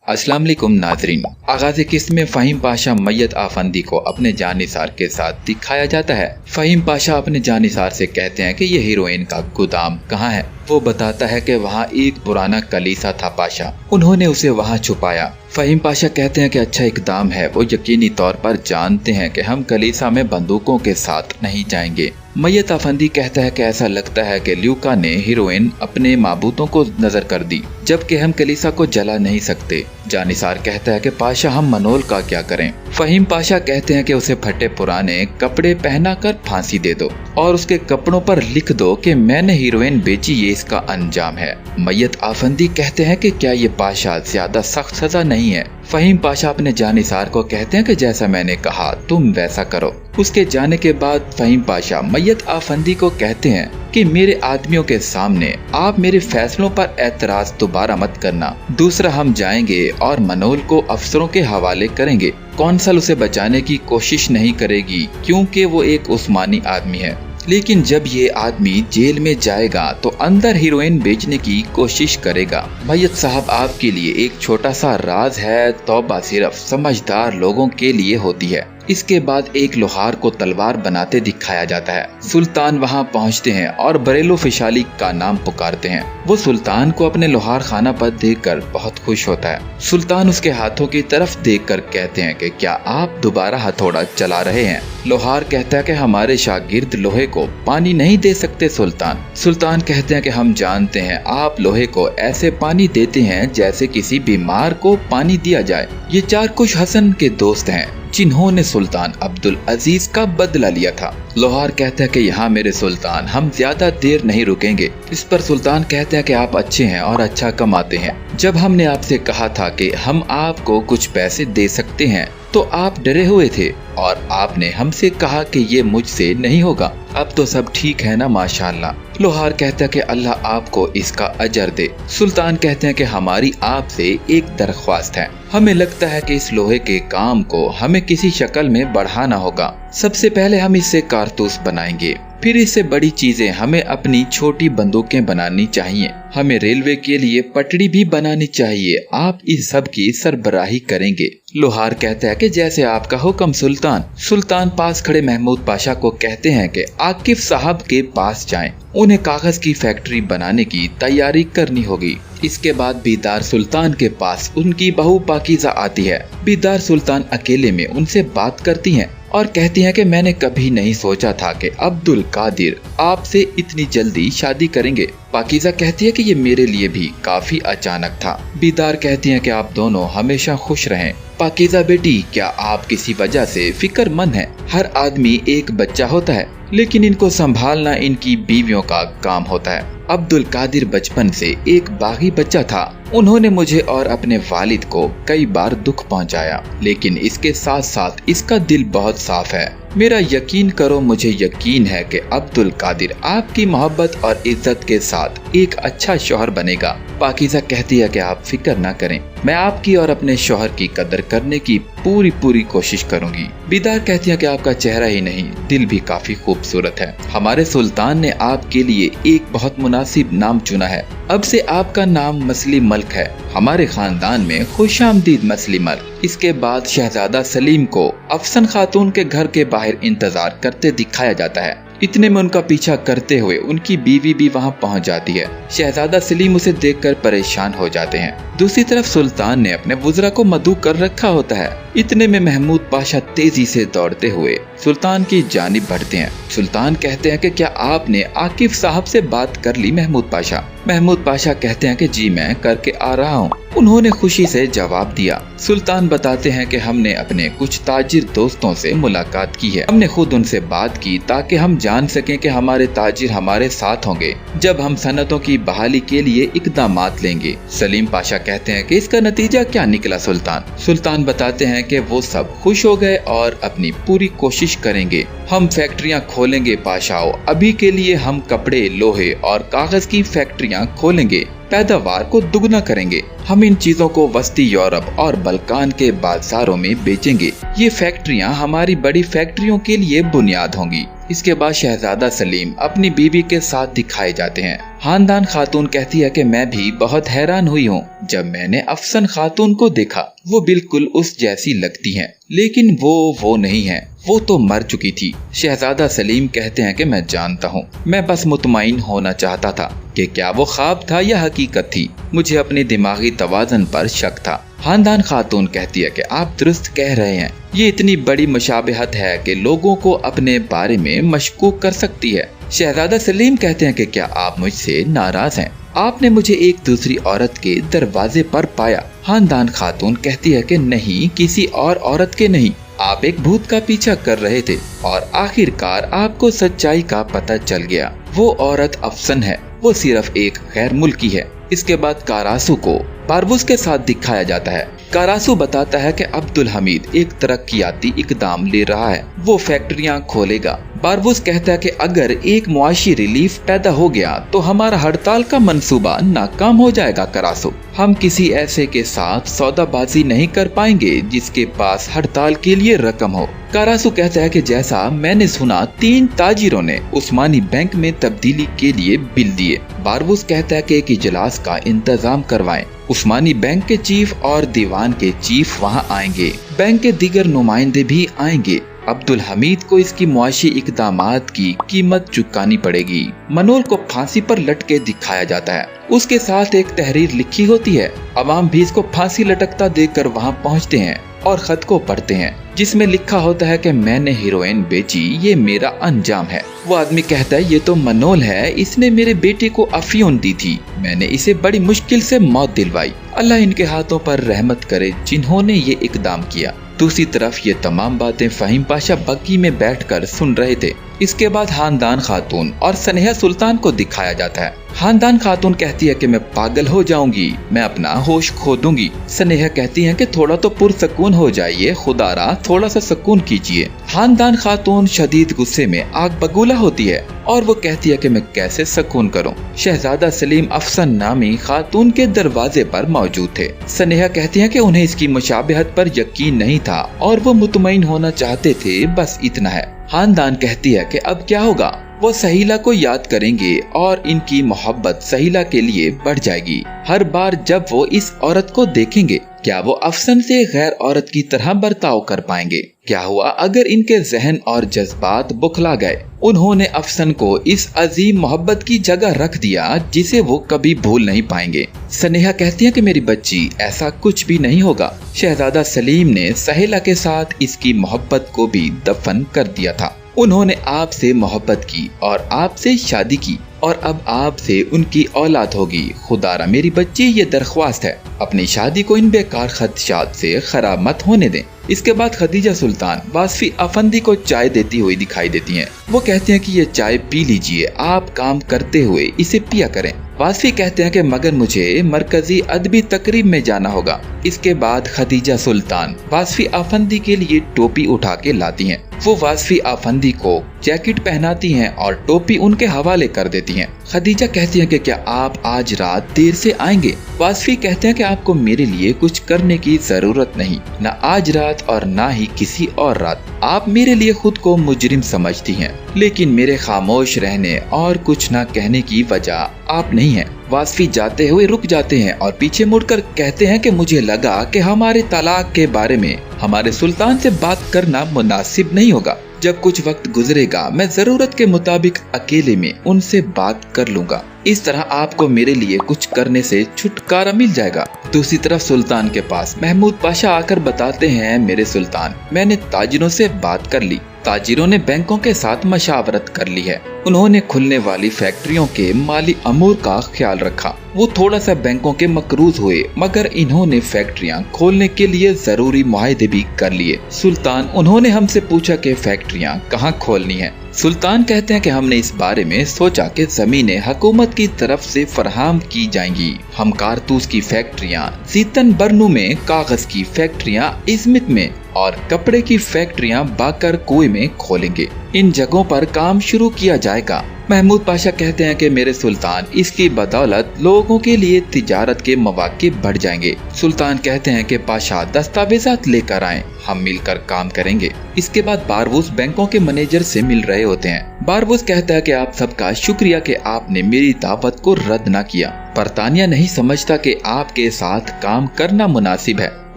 अस्सलाम वालेकुम नाजरीन। आगाज़ किस्त में फ़हीम पाशा मैयत आफंदी को अपने जानिसार के साथ दिखाया जाता है। फ़हीम पाशा अपने जानिसार से कहते हैं कि ये हीरोइन का गोदाम कहाँ है। वो बताता है कि वहाँ एक पुराना कलीसा था पाशा, उन्होंने उसे वहाँ छुपाया। फ़हीम पाशा कहते हैं कि अच्छा इक़दाम है। वो यकीनी तौर पर जानते हैं कि हम कलीसा में बंदूकों के साथ नहीं जाएंगे। मैयत आफंदी कहता है कि ऐसा लगता है कि ल्यूका ने हीरोइन अपने माबूतों को नजर कर दी, जबकि हम कलीसा को जला नहीं सकते। जानिसार कहता है कि पाशा हम मनोल का क्या करें। फ़हीम पाशा कहते हैं कि उसे फटे पुराने कपड़े पहना कर फांसी दे दो और उसके कपड़ों पर लिख दो कि मैंने हीरोइन बेची, ये इसका अंजाम है। मैयत आफंदी कहते हैं कि क्या ये पाशा ज्यादा सख्त सजा नहीं है। फ़हीम पाशा अपने जानिसार को कहते हैं कि जैसा मैंने कहा तुम वैसा करो। उसके जाने के बाद फ़हीम पाशा मैयत आफंदी को कहते हैं कि मेरे आदमियों के सामने आप मेरे फैसलों पर एतराज दोबारा मत करना। दूसरा, हम जाएंगे और मनोल को अफसरों के हवाले करेंगे। कौंसल उसे बचाने की कोशिश नहीं करेगी क्योंकि वो एक उस्मानी आदमी है, लेकिन जब ये आदमी जेल में जाएगा तो अंदर हीरोइन बेचने की कोशिश करेगा। मैयत साहब, आपके लिए एक छोटा सा राज है, तौबा सिर्फ समझदार लोगों के लिए होती है। इसके बाद एक लोहार को तलवार बनाते दिखाया जाता है। सुल्तान वहां पहुंचते हैं और बरेलो फिशाली का नाम पुकारते हैं। वो सुल्तान को अपने लोहार खाना पर देखकर बहुत खुश होता है। सुल्तान उसके हाथों की तरफ देखकर कहते हैं कि क्या आप दोबारा हथौड़ा चला रहे हैं। लोहार कहता है कि हमारे शागिर्द लोहे को पानी नहीं दे सकते सुल्तान। सुल्तान कहते हैं कि हम जानते हैं आप लोहे को ऐसे पानी देते हैं जैसे किसी बीमार को पानी दिया जाए। ये चार कुश हसन के दोस्त हैं जिन्होंने सुल्तान अब्दुल अजीज का बदला लिया था। लोहार कहता है कि यहाँ मेरे सुल्तान, हम ज्यादा देर नहीं रुकेंगे। इस पर सुल्तान कहते हैं कि आप अच्छे हैं और अच्छा कमाते हैं। जब हमने आपसे कहा था कि हम आपको कुछ पैसे दे सकते हैं तो आप डरे हुए थे और आपने हमसे कहा कि ये मुझसे नहीं होगा। अब तो सब ठीक है ना, माशाअल्लाह। लोहार कहता है कि अल्लाह आपको इसका अजर दे। सुल्तान कहते हैं कि हमारी आपसे एक दरख्वास्त है। हमें लगता है कि इस लोहे के काम को हमें किसी शक्ल में बढ़ाना होगा। सबसे पहले हम इससे कारतूस बनाएंगे, फिर इससे बड़ी चीजें हमें अपनी छोटी बंदूकें बनानी चाहिए। हमें रेलवे के लिए पटड़ी भी बनानी चाहिए। आप इस सब की सरबराही करेंगे। लोहार कहता है कि जैसे आपका हुक्म सुल्तान। सुल्तान पास खड़े महमूद पाशा को कहते हैं कि आकिफ साहब के पास जाएं। उन्हें कागज की फैक्ट्री बनाने की तैयारी करनी होगी। इसके बाद बीदार सुल्तान के पास उनकी बहू पाकीज़ा आती है। बीदार सुल्तान अकेले में उनसे बात करती हैं और कहती हैं कि मैंने कभी नहीं सोचा था कि अब्दुल कादिर आपसे इतनी जल्दी शादी करेंगे। पाकीज़ा कहती है कि ये मेरे लिए भी काफी अचानक था। बीदार कहती हैं कि आप दोनों हमेशा खुश रहें। पाकीज़ा बेटी, क्या आप किसी वजह से फिक्रमंद हैं? हर आदमी एक बच्चा होता है, लेकिन इनको संभालना इनकी बीवियों का काम होता है। अब्दुल कादिर बचपन से एक बागी बच्चा था। उन्होंने मुझे और अपने वालिद को कई बार दुख पहुंचाया, लेकिन इसके साथ साथ इसका दिल बहुत साफ है। मेरा यकीन करो, मुझे यकीन है कि अब्दुल कादिर आपकी मोहब्बत और इज्जत के साथ एक अच्छा शौहर बनेगा। पाकीज़ा कहती है कि आप फिक्र ना करें, मैं आपकी और अपने शौहर की कदर करने की पूरी कोशिश करूंगी। बीदार कहती है कि आपका चेहरा ही नहीं, दिल भी काफी खूबसूरत है। हमारे सुल्तान ने आपके लिए एक बहुत मुनासिब नाम चुना है। अब से आपका नाम मसली मल्क है। हमारे खानदान में खुशामदीद मसली मल्क। इसके बाद शहजादा सलीम को अफसन खातून के घर के बाहर इंतजार करते दिखाया जाता है। इतने में उनका पीछा करते हुए उनकी बीवी भी वहां पहुंच जाती है। शहजादा सलीम उसे देखकर परेशान हो जाते हैं। दूसरी तरफ सुल्तान ने अपने वुज़रा को मदऊ कर रखा होता है। इतने में महमूद पाशा तेजी से दौड़ते हुए सुल्तान की जानिब बढ़ते हैं। सुल्तान कहते हैं कि क्या आपने आकिफ साहब से बात कर ली महमूद पाशा? महमूद पाशा कहते हैं कि जी मैं करके आ रहा हूँ। उन्होंने खुशी से जवाब दिया। सुल्तान बताते हैं कि हमने अपने कुछ ताजिर दोस्तों से मुलाकात की है। हमने खुद उनसे बात की ताकि हम जान सकें कि हमारे ताजिर हमारे साथ होंगे जब हम सनतों की बहाली के लिए इकदामात लेंगे। सलीम पाशा कहते हैं कि इसका नतीजा क्या निकला सुल्तान? सुल्तान बताते हैं कि वो सब खुश हो गए और अपनी पूरी कोशिश करेंगे। हम फैक्ट्रियां खोलेंगे पाशाओ। अभी के लिए हम कपड़े, लोहे और कागज की फैक्ट्रियां खोलेंगे। पैदावार को दुगना करेंगे। हम इन चीजों को वस्ती यूरोप और बल्कान के बाजारों में बेचेंगे। ये फैक्ट्रियां हमारी बड़ी फैक्ट्रियों के लिए बुनियाद होंगी। इसके बाद शहजादा सलीम अपनी बीवी के साथ दिखाए जाते हैं। हानदान खातून कहती है कि मैं भी बहुत हैरान हुई हूँ जब मैंने अफसन खातून को देखा। वो बिल्कुल उस जैसी लगती हैं, लेकिन वो नहीं है, वो तो मर चुकी थी। शहजादा सलीम कहते हैं कि मैं जानता हूँ, मैं बस मुतमईन होना चाहता था कि क्या वो ख्वाब था या हकीकत थी। मुझे अपने दिमागी तवाज़न पर शक था। हानदान खातून कहती है कि आप दुरुस्त कह रहे हैं, ये इतनी बड़ी मुशाबहत है कि लोगों को अपने बारे में मशकूक कर सकती है। शहजादा सलीम कहते हैं कि क्या आप मुझसे नाराज हैं? आपने मुझे एक दूसरी औरत के दरवाजे पर पाया। हानदान खातून कहती है कि नहीं, किसी और औरत के नहीं, आप एक भूत का पीछा कर रहे थे और आखिरकार आपको सच्चाई का पता चल गया। वो औरत अफसन है, वो सिर्फ एक गैर मुल्की है। इसके बाद कारासू को बारबूस के साथ दिखाया जाता है। कारासू बताता है कि अब्दुल हमीद एक तरक्याती इकदाम ले रहा है, वो फैक्ट्रियां खोलेगा। बारबूस कहता है कि अगर एक मुआशी रिलीफ पैदा हो गया तो हमारा हड़ताल का मंसूबा नाकाम हो जाएगा। कारासू, हम किसी ऐसे के साथ सौदाबाजी नहीं कर पाएंगे जिसके पास हड़ताल के लिए रकम हो। कारासू कहता है कि जैसा मैंने सुना 3 ताजिरों ने उस्मानी बैंक में तब्दीली के लिए बिल दिए। बारबूस कहता है कि एक इजलास का इंतजाम करवाएं। उस्मानी बैंक के चीफ और दीवान के चीफ वहां आएंगे, बैंक के दीगर नुमाइंदे भी आएंगे। अब्दुल हमीद को इसकी मुआशी इकदामात की कीमत चुकानी पड़ेगी। मनोल को फांसी पर लटके दिखाया जाता है, उसके साथ एक तहरीर लिखी होती है। अवाम भी इसको फांसी लटकता देखकर वहां पहुंचते हैं और खत को पढ़ते हैं, जिसमें लिखा होता है कि मैंने हीरोइन बेची, ये मेरा अंजाम है। वो आदमी कहता है ये तो मनोल है, इसने मेरे बेटे को अफीम दी थी, मैंने इसे बड़ी मुश्किल से मौत दिलवाई। अल्लाह इनके हाथों पर रहमत करे जिन्होंने ये इकदाम किया। दूसरी तरफ ये तमाम बातें फहीम पाशा बग्गी में बैठकर सुन रहे थे। इसके बाद हानदान खातून और सनेहा सुल्तान को दिखाया जाता है। हानदान खातून कहती है कि मैं पागल हो जाऊंगी, मैं अपना होश खो दूंगी। सनेहा कहती है कि थोड़ा तो पुरसकून हो जाइए, खुदारा थोड़ा सा सुकून कीजिए। हानदान खातून शदीद गुस्से में आग बगूला होती है और वो कहती है कि मैं कैसे सुकून करूं। शहजादा सलीम अफसन नामी खातून के दरवाजे पर मौजूद थे। सनेहा कहती है कि उन्हें इसकी मुशाबहत पर यकीन नहीं था और वो मुतमईन होना चाहते थे, बस इतना है। हानदान कहती है कि अब क्या होगा, वो सहीला को याद करेंगे और इनकी मोहब्बत सहीला के लिए बढ़ जाएगी। हर बार जब वो इस औरत को देखेंगे, क्या वो अफसन से गैर औरत की तरह बर्ताव कर पाएंगे? क्या हुआ अगर इनके जहन और जज्बात बुखला गए? उन्होंने अफसन को इस अजीम मोहब्बत की जगह रख दिया जिसे वो कभी भूल नहीं पाएंगे। सनेहा कहती है कि मेरी बच्ची, ऐसा कुछ भी नहीं होगा। शहजादा सलीम ने सहेला के साथ इसकी मोहब्बत को भी दफन कर दिया था। उन्होंने आपसे मोहब्बत की और आपसे शादी की और अब आपसे उनकी औलाद होगी। खुदारा मेरी बच्ची, ये दरख्वास्त है, अपनी शादी को इन बेकार खदशात से खराब मत होने दें। इसके बाद खदीजा सुल्तान वासफी अफंदी को चाय देती हुई दिखाई देती हैं। वो कहते हैं कि ये चाय पी लीजिए, आप काम करते हुए इसे पिया करें। वासफी कहते हैं कि मगर मुझे मरकजी अदबी तकरीब में जाना होगा। इसके बाद खदीजा सुल्तान वासफी अफंदी के लिए टोपी उठा के लाती हैं। वो वासफी अफंदी को जैकेट पहनाती हैं और टोपी उनके हवाले कर देती हैं। खदीजा कहती हैं कि क्या आप आज रात देर से आएंगे? वासफी कहते हैं कि आपको मेरे लिए कुछ करने की जरूरत नहीं, न आज रात और न ही किसी और रात। आप मेरे लिए खुद को मुजरिम समझती हैं, लेकिन मेरे खामोश रहने और कुछ न कहने की वजह आप नहीं हैं। वासफी जाते हुए रुक जाते हैं और पीछे मुड़कर कहते हैं कि मुझे लगा कि हमारे तलाक के बारे में हमारे सुल्तान से बात करना मुनासिब नहीं होगा। जब कुछ वक्त गुजरेगा मैं जरूरत के मुताबिक अकेले में उनसे बात कर लूंगा। इस तरह आपको मेरे लिए कुछ करने से छुटकारा मिल जाएगा। दूसरी तरफ सुल्तान के पास महमूद पाशा आकर बताते हैं, मेरे सुल्तान, मैंने ताजिरों से बात कर ली। ताजिरों ने बैंकों के साथ मशावरत कर ली है। उन्होंने खुलने वाली फैक्ट्रियों के माली अमूर का ख्याल रखा। वो थोड़ा सा बैंकों के मकरूज हुए, मगर इन्होंने फैक्ट्रियां खोलने के लिए जरूरी मुआहदे भी कर लिए। सुल्तान, उन्होंने हमसे पूछा कि फैक्ट्रियां कहाँ खोलनी है। सुल्तान कहते हैं कि हमने इस बारे में सोचा कि जमीनें हुकूमत की तरफ से फराहम की जाएंगी। हम कारतूस की फैक्ट्रियां जीतन बरनू में, कागज की फैक्ट्रियां इस्मित में और कपड़े की फैक्ट्रियां बाकर कुएं में खोलेंगे। इन जगहों पर काम शुरू किया जाएगा। महमूद पाशा कहते हैं कि मेरे सुल्तान, इसकी बदौलत लोगों के लिए तिजारत के मौके बढ़ जाएंगे। सुल्तान कहते हैं कि पाशा दस्तावेजात लेकर आएं, हम मिलकर काम करेंगे। इसके बाद बारबूस बैंकों के मैनेजर से मिल रहे होते हैं। बारबूस कहता है कि आप सबका शुक्रिया कि आपने मेरी दावत को रद्द न किया, पर तानिया नहीं समझता कि आपके साथ काम करना मुनासिब है।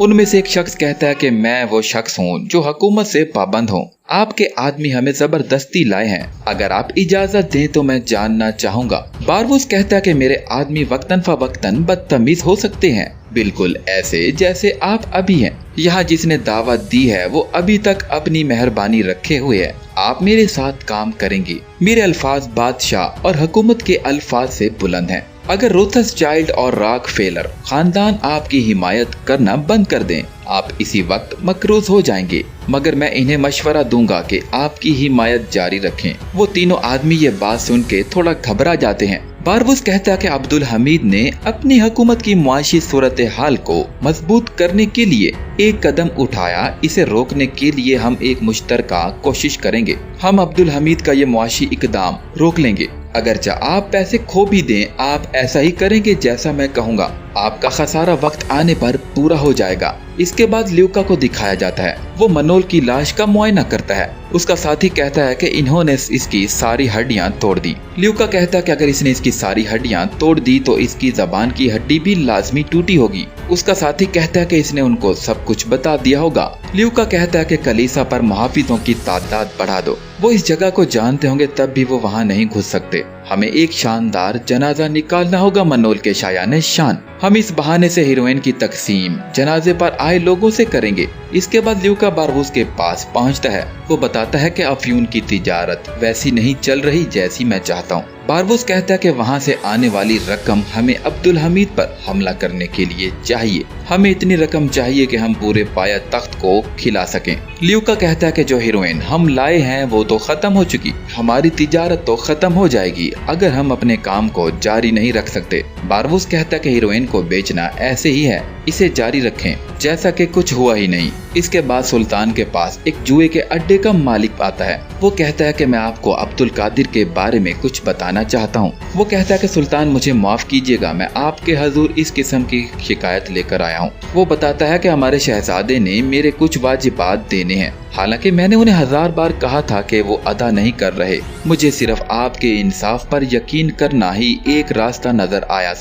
उनमें से एक शख्स कहता है कि मैं वो शख्स हूँ जो हुकूमत से पाबंद हूँ। आपके आदमी हमें जबरदस्ती लाए हैं, अगर आप इजाजत दें तो मैं जानना चाहूँगा। बारबूस कहता है कि मेरे आदमी वक्तन फवक्तन बदतमीज हो सकते हैं, बिल्कुल ऐसे जैसे आप अभी हैं। यहाँ जिसने दावत दी है वो अभी तक अपनी मेहरबानी रखे हुए है। आप मेरे साथ काम करेंगे। मेरे अल्फाज बादशाह और हुकूमत के अल्फाज से बुलंद हैं। अगर रोथस चाइल्ड और रॉक फेलर खानदान आपकी हिमायत करना बंद कर दें, आप इसी वक्त मकरूज हो जाएंगे, मगर मैं इन्हें मशवरा दूंगा कि आपकी हिमायत जारी रखें। वो तीनों आदमी ये बात सुन के थोड़ा घबरा जाते हैं। बारबूस कहता है कि अब्दुल हमीद ने अपनी हुकूमत की मुआशी सूरत हाल को मजबूत करने के लिए एक कदम उठाया। इसे रोकने के लिए हम एक मुश्तरका कोशिश करेंगे। हम अब्दुल हमीद का ये मुआशी इकदाम रोक लेंगे। अगरचे आप पैसे खो भी दें, आप ऐसा ही करेंगे जैसा मैं कहूँगा। आपका खसारा वक्त आने पर पूरा हो जाएगा। इसके बाद ल्यूका को दिखाया जाता है। वो मनोल की लाश का मुआयना करता है। उसका साथी कहता है कि इन्होंने इसकी सारी हड्डियां तोड़ दी। ल्यूका कहता है कि अगर इसने इसकी सारी हड्डियां तोड़ दी तो इसकी जबान की हड्डी भी लाजमी टूटी होगी। उसका साथी कहता है कि इसने उनको सब कुछ बता दिया होगा। ल्यूका कहता है कि कलीसा पर मुहाफिजों की तादाद बढ़ा दो। वो इस जगह को जानते होंगे तब भी वो वहाँ नहीं घुस सकते। हमें एक शानदार जनाजा निकालना होगा मनोल के शायाने शान। हम इस बहाने से हीरोइन की तकसीम जनाजे पर आए लोगों से करेंगे। इसके बाद ल्यूका बारबूस के पास पहुंचता है। वो बताता है कि अफ्यून की तिजारत वैसी नहीं चल रही जैसी मैं चाहता हूँ। बारबूस कहता है कि वहाँ से आने वाली रकम हमें अब्दुल हमीद पर हमला करने के लिए चाहिए। हमें इतनी रकम चाहिए कि हम पूरे पाया तख्त को खिला सकें। ल्यूका कहता है कि जो हीरोइन हम लाए हैं वो तो खत्म हो चुकी, हमारी तिजारत तो खत्म हो जाएगी अगर हम अपने काम को जारी नहीं रख सकते। बारबूस कहता है कि हीरोइन को बेचना ऐसे ही है, इसे जारी रखें जैसा कि कुछ हुआ ही नहीं। इसके बाद सुल्तान के पास एक जुए के अड्डे का मालिक आता है। वो कहता है कि मैं आपको अब्दुल कादिर के बारे में कुछ बताना चाहता हूँ। वो कहता है कि सुल्तान मुझे माफ कीजिएगा, मैं आपके हजूर इस किस्म की शिकायत लेकर आया हूँ। वो बताता है कि हमारे शहजादे ने मेरे कुछ वाजिबात देने हैं, हालांकि मैंने उन्हें 1000 बार कहा था कि वो अदा नहीं कर रहे। मुझे सिर्फ आपके इंसाफ पर यकीन करना ही एक रास्ता नजर आया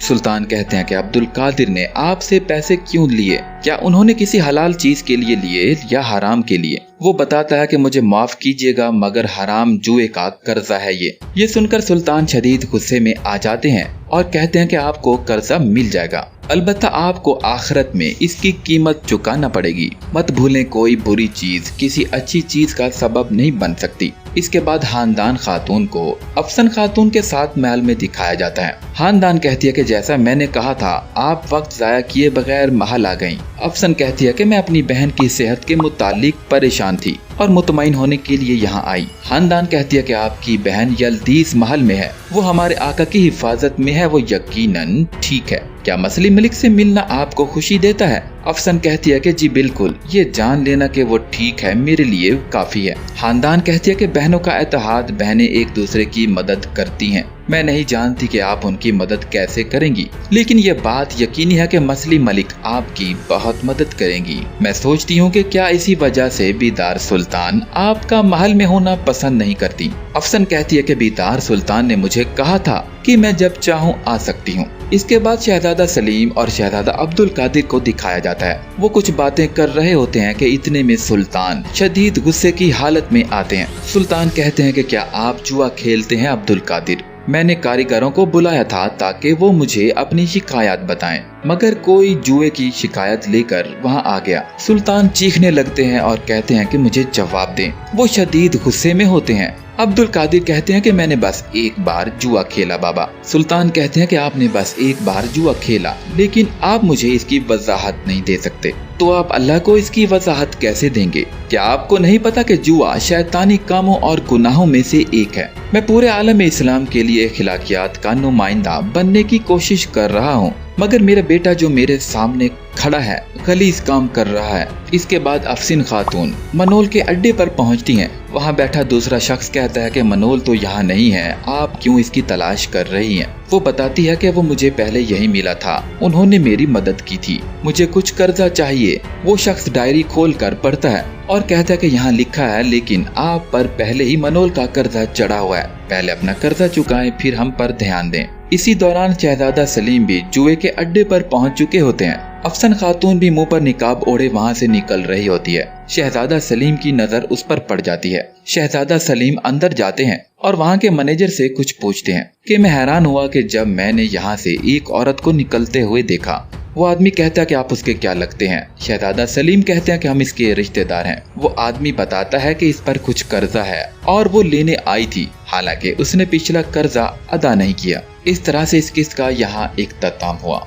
सुल्तान कहते हैं कि अब्दुल कादिर ने आपसे पैसे क्यों लिए? क्या उन्होंने किसी हलाल चीज के लिए लिए या हराम के लिए? वो बताता है कि मुझे माफ कीजिएगा मगर हराम जुए का कर्जा है ये सुनकर सुल्तान शदीद गुस्से में आ जाते हैं और कहते हैं कि आपको कर्जा मिल जाएगा, अलबत्ता आपको आखिरत में इसकी कीमत चुकाना पड़ेगी। मत भूलें कोई बुरी चीज किसी अच्छी चीज का सबब नहीं बन सकती। इसके बाद हानदान खातून को अफसन खातून के साथ महल में दिखाया जाता है। हानदान कहती है कि जैसा मैंने कहा था आप वक्त जाया किए बगैर महल आ गईं। अफसन कहती है कि मैं अपनी बहन की सेहत के मुतालिक परेशान थी और मुतमईन होने के लिए यहाँ आई। हानदान कहती है कि आपकी बहन यल्दीस महल में है, वो हमारे आका की हिफाजत में है, वो यकीनन ठीक है। क्या मसली मलिक से मिलना आपको खुशी देता है? अफसन कहती है कि जी बिल्कुल, ये जान लेना कि वो ठीक है मेरे लिए काफी है। खानदान कहती है कि बहनों का एतहाद, बहनें एक दूसरे की मदद करती हैं। मैं नहीं जानती कि आप उनकी मदद कैसे करेंगी, लेकिन ये बात यकीनी है कि मसली मलिक आपकी बहुत मदद करेंगी। मैं सोचती हूँ कि क्या इसी वजह से बीदार सुल्तान आपका महल में होना पसंद नहीं करती। अफसन कहती है कि बीदार सुल्तान ने मुझे कहा था कि मैं जब चाहूँ आ सकती हूँ। इसके बाद शहजादा सलीम और शहजादा अब्दुल कादिर को दिखाया जाता है। वो कुछ बातें कर रहे होते हैं कि इतने में सुल्तान शदीद गुस्से की हालत में आते हैं। सुल्तान कहते हैं कि क्या आप जुआ खेलते हैं अब्दुल कादिर? मैंने कारीगरों को बुलाया था ताकि वो मुझे अपनी शिकायत बताएं, मगर कोई जुए की शिकायत लेकर वहां आ गया। सुल्तान चीखने लगते हैं और कहते हैं कि मुझे जवाब दें। वो शदीद गुस्से में होते हैं। अब्दुल कादिर कहते हैं कि मैंने बस एक बार जुआ खेला बाबा। सुल्तान कहते हैं कि आपने बस एक बार जुआ खेला, लेकिन आप मुझे इसकी वजाहत नहीं दे सकते, तो आप अल्लाह को इसकी वजाहत कैसे देंगे? क्या आपको नहीं पता कि जुआ शैतानी कामों और गुनाहों में से एक है? मैं पूरे आलम इस्लाम के लिए अखलाकियात का नुमाइंदा बनने की कोशिश कर रहा हूँ। मगर मेरा बेटा जो मेरे सामने खड़ा है गलीज काम कर रहा है। इसके बाद अफसिन खातून मनोल के अड्डे पर पहुंचती हैं। वहां बैठा दूसरा शख्स कहता है कि मनोल तो यहाँ नहीं है, आप क्यों इसकी तलाश कर रही हैं? वो बताती है कि वो मुझे पहले यही मिला था, उन्होंने मेरी मदद की थी, मुझे कुछ कर्जा चाहिए। वो शख्स डायरी खोल कर पढ़ता है और कहता है कि यहाँ लिखा है, लेकिन आप पर पहले ही मनोल का कर्जा चढ़ा हुआ है, पहले अपना कर्जा चुकाएं फिर हम पर ध्यान दें। इसी दौरान शहजादा सलीम भी जुए के अड्डे पर पहुंच चुके होते हैं। अफसन खातून भी मुंह पर निकाब ओढ़े वहां से निकल रही होती है। शहजादा सलीम की नजर उस पर पड़ जाती है। शहजादा सलीम अंदर जाते हैं और वहां के मैनेजर से कुछ पूछते हैं कि मैं हैरान हुआ कि जब मैंने यहाँ से एक औरत को निकलते हुए देखा। वो आदमी कहता है कि आप उसके क्या लगते हैं? शहजादा सलीम कहते हैं कि हम इसके रिश्तेदार हैं। वो आदमी बताता है कि इस पर कुछ कर्जा है और वो लेने आई थी, हालांकि उसने पिछला कर्जा अदा नहीं किया। इस तरह से इस किस्त का यहाँ इख्तिताम हुआ।